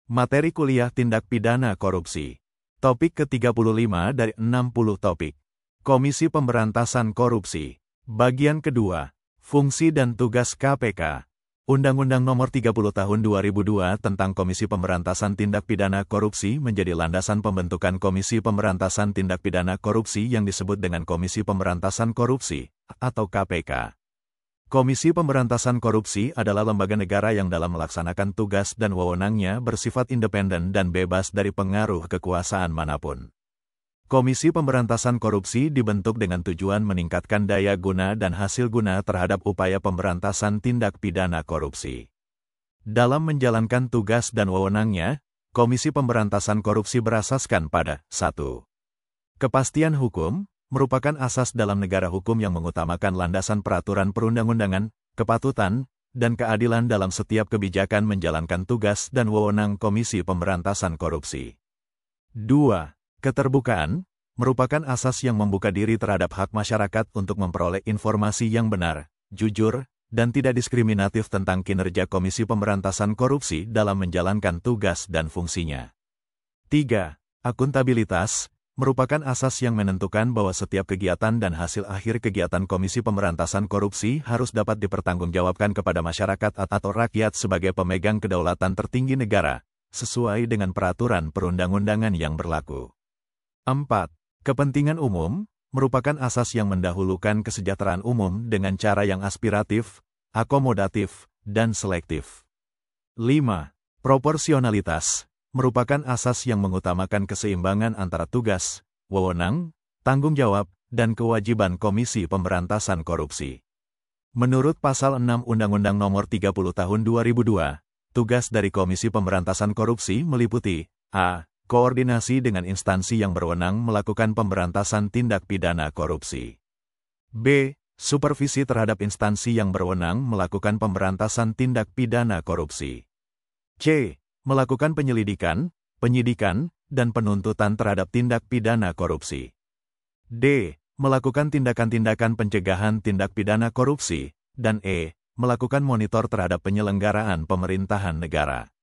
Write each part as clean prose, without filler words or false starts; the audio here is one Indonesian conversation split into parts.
Materi kuliah tindak pidana korupsi. Topik ke-35 dari 60 topik. Komisi Pemberantasan Korupsi. Bagian kedua. Fungsi dan tugas KPK. Undang-Undang Nomor 30 Tahun 2002 tentang Komisi Pemberantasan Tindak Pidana Korupsi menjadi landasan pembentukan Komisi Pemberantasan Tindak Pidana Korupsi yang disebut dengan Komisi Pemberantasan Korupsi, atau KPK. Komisi Pemberantasan Korupsi adalah lembaga negara yang dalam melaksanakan tugas dan wewenangnya bersifat independen dan bebas dari pengaruh kekuasaan manapun. Komisi Pemberantasan Korupsi dibentuk dengan tujuan meningkatkan daya guna dan hasil guna terhadap upaya pemberantasan tindak pidana korupsi. Dalam menjalankan tugas dan wewenangnya, Komisi Pemberantasan Korupsi berasaskan pada 1. Kepastian hukum, merupakan asas dalam negara hukum yang mengutamakan landasan peraturan perundang-undangan, kepatutan, dan keadilan dalam setiap kebijakan menjalankan tugas dan wewenang Komisi Pemberantasan Korupsi. 2. Keterbukaan, merupakan asas yang membuka diri terhadap hak masyarakat untuk memperoleh informasi yang benar, jujur, dan tidak diskriminatif tentang kinerja Komisi Pemberantasan Korupsi dalam menjalankan tugas dan fungsinya. 3. Akuntabilitas, merupakan asas yang menentukan bahwa setiap kegiatan dan hasil akhir kegiatan Komisi Pemberantasan Korupsi harus dapat dipertanggungjawabkan kepada masyarakat atau rakyat sebagai pemegang kedaulatan tertinggi negara, sesuai dengan peraturan perundang-undangan yang berlaku. 4. Kepentingan umum, merupakan asas yang mendahulukan kesejahteraan umum dengan cara yang aspiratif, akomodatif, dan selektif. 5. Proporsionalitas, merupakan asas yang mengutamakan keseimbangan antara tugas, wewenang, tanggung jawab, dan kewajiban Komisi Pemberantasan Korupsi. Menurut Pasal 6 Undang-Undang Nomor 30 Tahun 2002, tugas dari Komisi Pemberantasan Korupsi meliputi a. Koordinasi dengan instansi yang berwenang melakukan pemberantasan tindak pidana korupsi. b. Supervisi terhadap instansi yang berwenang melakukan pemberantasan tindak pidana korupsi. c. Melakukan penyelidikan, penyidikan, dan penuntutan terhadap tindak pidana korupsi. D. Melakukan tindakan-tindakan pencegahan tindak pidana korupsi, dan E. Melakukan monitor terhadap penyelenggaraan pemerintahan negara.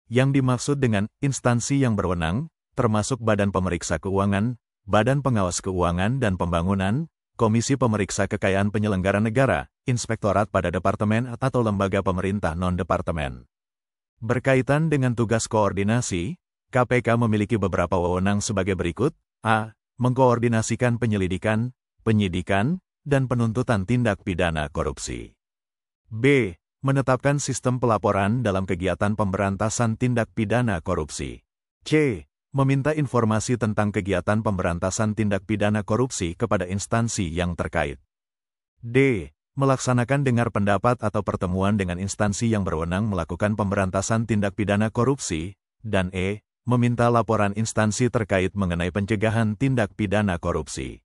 Yang dimaksud dengan instansi yang berwenang, termasuk Badan Pemeriksa Keuangan, Badan Pengawas Keuangan dan Pembangunan, Komisi Pemeriksa Kekayaan Penyelenggara Negara, Inspektorat pada Departemen atau lembaga pemerintah non-departemen. Berkaitan dengan tugas koordinasi, KPK memiliki beberapa wewenang sebagai berikut. A. Mengkoordinasikan penyelidikan, penyidikan, dan penuntutan tindak pidana korupsi. B. Menetapkan sistem pelaporan dalam kegiatan pemberantasan tindak pidana korupsi. C. Meminta informasi tentang kegiatan pemberantasan tindak pidana korupsi kepada instansi yang terkait. D. Melaksanakan dengar pendapat atau pertemuan dengan instansi yang berwenang melakukan pemberantasan tindak pidana korupsi, dan E. Meminta laporan instansi terkait mengenai pencegahan tindak pidana korupsi.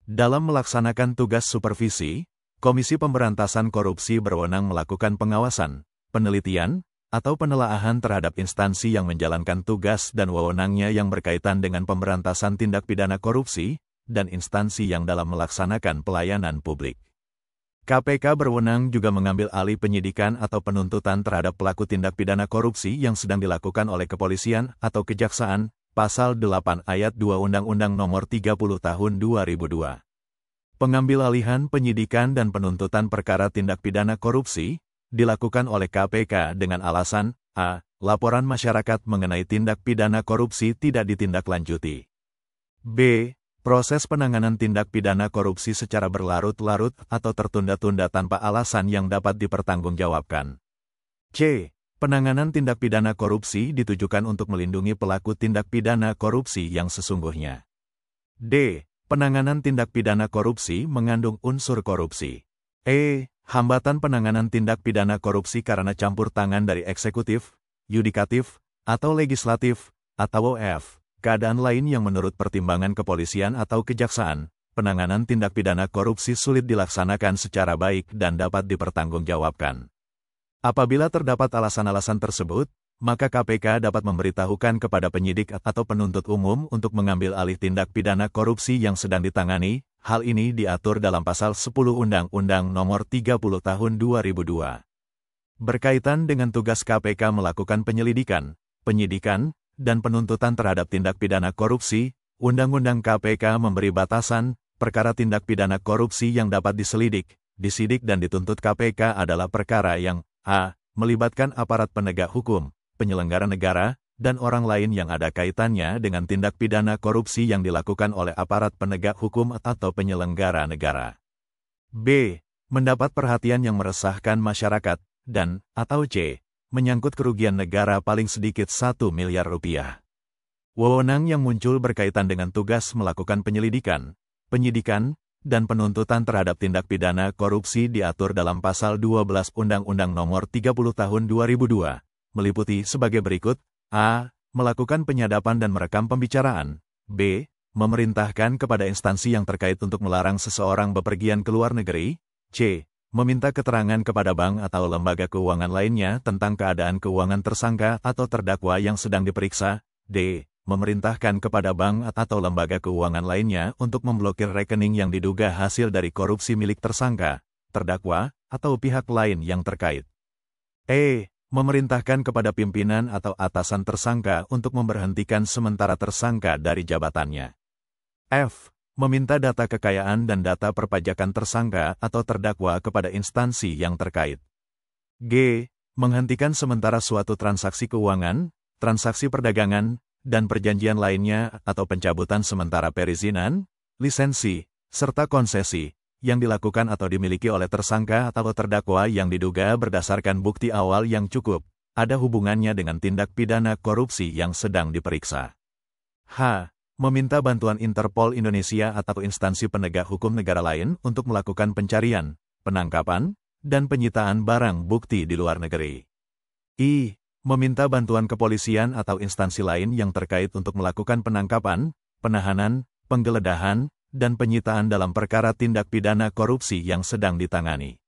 Dalam melaksanakan tugas supervisi, Komisi Pemberantasan Korupsi berwenang melakukan pengawasan, penelitian, atau penelaahan terhadap instansi yang menjalankan tugas dan wewenangnya yang berkaitan dengan pemberantasan tindak pidana korupsi, dan instansi yang dalam melaksanakan pelayanan publik. KPK berwenang juga mengambil alih penyidikan atau penuntutan terhadap pelaku tindak pidana korupsi yang sedang dilakukan oleh kepolisian atau kejaksaan, Pasal 8 Ayat 2 Undang-Undang Nomor 30 Tahun 2002. Pengambil alihan penyidikan dan penuntutan perkara tindak pidana korupsi dilakukan oleh KPK dengan alasan a. Laporan masyarakat mengenai tindak pidana korupsi tidak ditindaklanjuti. b. Proses penanganan tindak pidana korupsi secara berlarut-larut atau tertunda-tunda tanpa alasan yang dapat dipertanggungjawabkan. C. Penanganan tindak pidana korupsi ditujukan untuk melindungi pelaku tindak pidana korupsi yang sesungguhnya. D. Penanganan tindak pidana korupsi mengandung unsur korupsi. E. Hambatan penanganan tindak pidana korupsi karena campur tangan dari eksekutif, yudikatif, atau legislatif, atau F. Keadaan lain yang menurut pertimbangan kepolisian atau kejaksaan, penanganan tindak pidana korupsi sulit dilaksanakan secara baik dan dapat dipertanggungjawabkan. Apabila terdapat alasan-alasan tersebut, maka KPK dapat memberitahukan kepada penyidik atau penuntut umum untuk mengambil alih tindak pidana korupsi yang sedang ditangani. Hal ini diatur dalam Pasal 10 Undang-Undang Nomor 30 Tahun 2002. Berkaitan dengan tugas KPK melakukan penyelidikan, penyidikan, dan penuntutan terhadap tindak pidana korupsi. Undang-Undang KPK memberi batasan, perkara tindak pidana korupsi yang dapat diselidik, disidik dan dituntut KPK adalah perkara yang a. melibatkan aparat penegak hukum, penyelenggara negara, dan orang lain yang ada kaitannya dengan tindak pidana korupsi yang dilakukan oleh aparat penegak hukum atau penyelenggara negara. B. Mendapat perhatian yang meresahkan masyarakat, dan, atau C. Menyangkut kerugian negara paling sedikit 1 miliar rupiah. Wewenang yang muncul berkaitan dengan tugas melakukan penyelidikan, penyidikan, dan penuntutan terhadap tindak pidana korupsi diatur dalam Pasal 12 Undang-Undang Nomor 30 Tahun 2002, meliputi sebagai berikut: a. Melakukan penyadapan dan merekam pembicaraan. B. Memerintahkan kepada instansi yang terkait untuk melarang seseorang bepergian ke luar negeri. C. Meminta keterangan kepada bank atau lembaga keuangan lainnya tentang keadaan keuangan tersangka atau terdakwa yang sedang diperiksa. D. Memerintahkan kepada bank atau lembaga keuangan lainnya untuk memblokir rekening yang diduga hasil dari korupsi milik tersangka, terdakwa, atau pihak lain yang terkait. E. Memerintahkan kepada pimpinan atau atasan tersangka untuk memberhentikan sementara tersangka dari jabatannya. F. Meminta data kekayaan dan data perpajakan tersangka atau terdakwa kepada instansi yang terkait. G. Menghentikan sementara suatu transaksi keuangan, transaksi perdagangan, dan perjanjian lainnya atau pencabutan sementara perizinan, lisensi, serta konsesi, yang dilakukan atau dimiliki oleh tersangka atau terdakwa yang diduga berdasarkan bukti awal yang cukup, ada hubungannya dengan tindak pidana korupsi yang sedang diperiksa. H. Meminta bantuan Interpol Indonesia atau instansi penegak hukum negara lain untuk melakukan pencarian, penangkapan, dan penyitaan barang bukti di luar negeri. I. Meminta bantuan kepolisian atau instansi lain yang terkait untuk melakukan penangkapan, penahanan, penggeledahan, dan penyitaan dalam perkara tindak pidana korupsi yang sedang ditangani.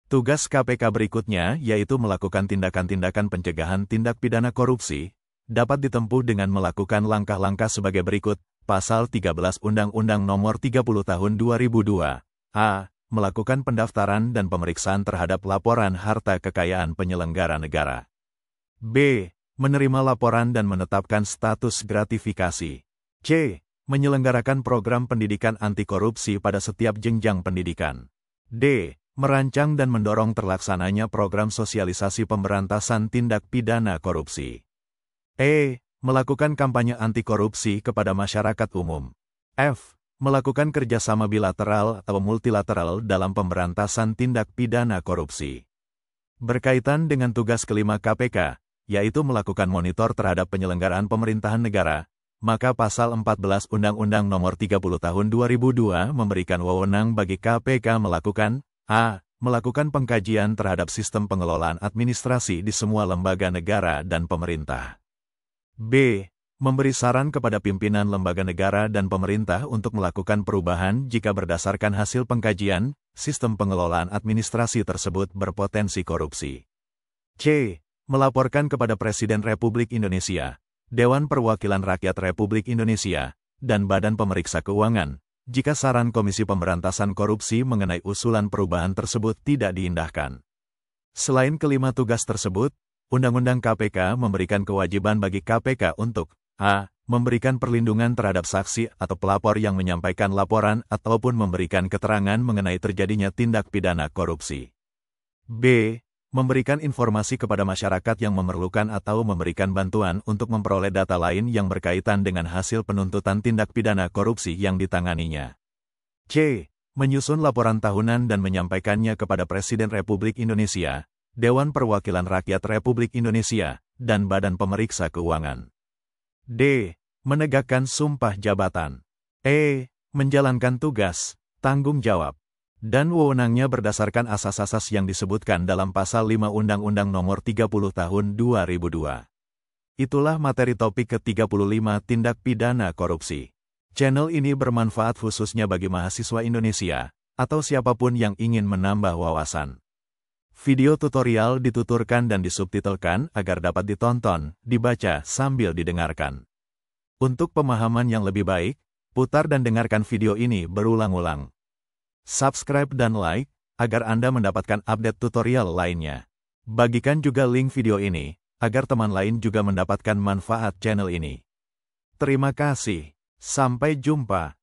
Tugas KPK berikutnya yaitu melakukan tindakan-tindakan pencegahan tindak pidana korupsi, dapat ditempuh dengan melakukan langkah-langkah sebagai berikut. Pasal 13 Undang-Undang Nomor 30 Tahun 2002. A. Melakukan pendaftaran dan pemeriksaan terhadap laporan harta kekayaan penyelenggara negara. B. Menerima laporan dan menetapkan status gratifikasi. C. Menyelenggarakan program pendidikan anti korupsi pada setiap jenjang pendidikan. D. Merancang dan mendorong terlaksananya program sosialisasi pemberantasan tindak pidana korupsi. E. Melakukan kampanye anti korupsi kepada masyarakat umum. F. Melakukan kerjasama bilateral atau multilateral dalam pemberantasan tindak pidana korupsi. Berkaitan dengan tugas kelima KPK, yaitu melakukan monitor terhadap penyelenggaraan pemerintahan negara, maka Pasal 14 Undang-Undang Nomor 30 Tahun 2002 memberikan wewenang bagi KPK melakukan a. Melakukan pengkajian terhadap sistem pengelolaan administrasi di semua lembaga negara dan pemerintah. B. Memberi saran kepada pimpinan lembaga negara dan pemerintah untuk melakukan perubahan jika berdasarkan hasil pengkajian, sistem pengelolaan administrasi tersebut berpotensi korupsi. C. Melaporkan kepada Presiden Republik Indonesia, Dewan Perwakilan Rakyat Republik Indonesia, dan Badan Pemeriksa Keuangan, jika saran Komisi Pemberantasan Korupsi mengenai usulan perubahan tersebut tidak diindahkan. Selain kelima tugas tersebut, Undang-Undang KPK memberikan kewajiban bagi KPK untuk a. Memberikan perlindungan terhadap saksi atau pelapor yang menyampaikan laporan ataupun memberikan keterangan mengenai terjadinya tindak pidana korupsi. B. Memberikan informasi kepada masyarakat yang memerlukan atau memberikan bantuan untuk memperoleh data lain yang berkaitan dengan hasil penuntutan tindak pidana korupsi yang ditanganinya. C. Menyusun laporan tahunan dan menyampaikannya kepada Presiden Republik Indonesia, Dewan Perwakilan Rakyat Republik Indonesia, dan Badan Pemeriksa Keuangan. D. Menegakkan sumpah jabatan. E. Menjalankan tugas, tanggung jawab, dan wewenangnya berdasarkan asas-asas yang disebutkan dalam Pasal 5 Undang-Undang Nomor 30 Tahun 2002. Itulah materi topik ke-35 tindak pidana korupsi. Channel ini bermanfaat khususnya bagi mahasiswa Indonesia, atau siapapun yang ingin menambah wawasan. Video tutorial dituturkan dan disubtitelkan agar dapat ditonton, dibaca, sambil didengarkan. Untuk pemahaman yang lebih baik, putar dan dengarkan video ini berulang-ulang. Subscribe dan like, agar Anda mendapatkan update tutorial lainnya. Bagikan juga link video ini agar teman lain juga mendapatkan manfaat channel ini. Terima kasih. Sampai jumpa.